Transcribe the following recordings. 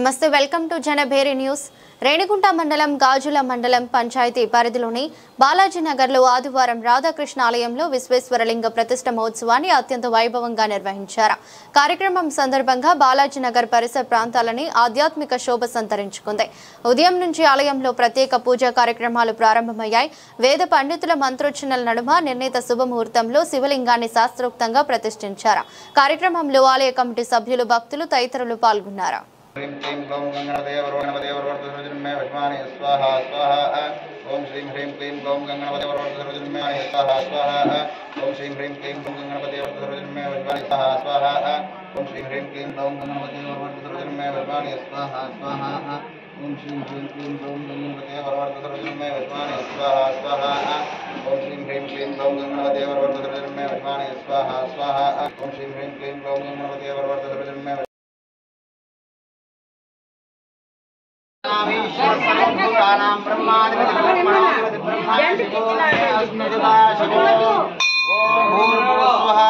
నమస్తే welcome to Janabheri news. Renigunta మండలం గాజుల మండలం పంచాయతీ పరిధిలోని బాలాజీ నగర్లో ఆదివారం రాధాకృష్ణ ఆలయంలో విశ్వేశ్వరలింగ ప్రతిష్ఠ మహోత్సవాన్ని అత్యంత వైభవంగా నిర్వహించారు। కార్యక్రమం సందర్భంగా బాలాజీ నగర్ పరిసర ప్రాంతాలని ఆధ్యాత్మిక శోభ సంతరించుకుంది। ఉదయం నుంచి ఆలయంలో ప్రత్యేక పూజా కార్యక్రమాలు ప్రారంభమయ్యాయి। వేద పండితుల మంత్రోచ్చరణల నడుమ నిర్ణీత శుభముహూర్తంలో శివలింగాన్ని శాస్త్రోక్తంగా ప్రతిష్ఠించారు। కార్యక్రమంలో ఆలయ కమిటీ సభ్యులు భక్తులు తదితరులు పాల్గొన్నారు। ह्रीं क्लीं ग्लौं गंगणपतये वरवर्धसर्वजन्मे वज्माने स्वाहा स्वाहा। ओम श्रीं ह्रीं क्लीं ग्लौं गंगणपतये वरवर्धसर्वजन्मे स्वाहा स्वाहा। ओम श्रीं ह्रीं क्लीं ग्लौं गंगणपतये वरवर्धसर्वजन्मे वज्माने स्वाहा स्वाहा। ओम श्रीं ह्रीं क्लीं ग्लौं गंगणपतये वरवर्धसर्वजन्मे वज्माने स्वाहा स्वाहा। ओम श्रीं ह्रीं क्लीं ग्लौं गंगणपतये वरवर्धसर्वजन्मे वज्माने स्वाहा स्वाहा। ओम श्रीं ह्रीं क्लीं ग्लौं गंगणपतये वरवर्धसर्वजन्मे वज्माने स्वाहा स्वाहा। ओम श्रीं ह्रीं क्लीं ग्लौं गंगणपतये वरवर्धसर्वजन्मे नाम ब्रह्मादिपति ब्रह्मणाधिपति ब्रह्मादिपति ब्रह्मादिपति ओम भूर्भुवः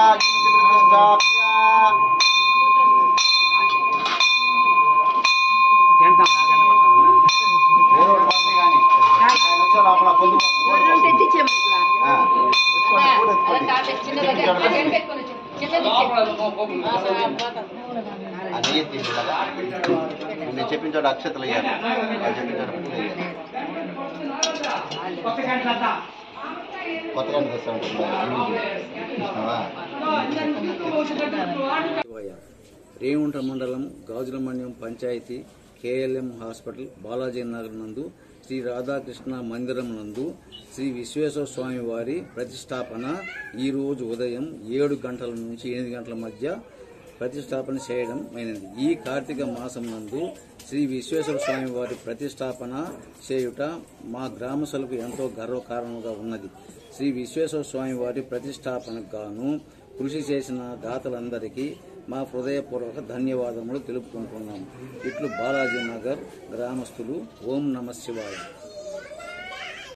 स्वः నేను చెప్పిన చోట అక్షతలు అయ్యారు కొత్తగా తెస్తా రేణిగుంట మండలం గాజుల మండలం పంచాయతీ కేఎల్ఎం హాస్పిటల్ బాలాజీ నగర్ నందు శ్రీ రాధాకృష్ణ మందిరం నందు శ్రీ విశ్వేశ్వర స్వామి వారి ప్రతిష్టాపన ఈరోజు ఉదయం 7 గంటల నుంచి 8 గంటల మధ్య ప్రతిష్టాపన చేయడం అయినది। ఈ కార్తీక మాసం నందు శ్రీ విశ్వేశ్వర స్వామి వారి ప్రతిష్టాపన చేయుట మా గ్రామస్తులకు ఎంతో గర్వకారణంగా ఉన్నది। శ్రీ విశ్వేశ్వర స్వామి వారి ప్రతిష్టాపనకు గాను కృషి చేసిన దాతలందరికీ మా హృదయపూర్వక ధన్యవాదములు తెలుపుకుంటున్నాము। ఇట్లు బాలాజీ నగర్ గ్రామస్తులు। ఓం నమః శివాయ।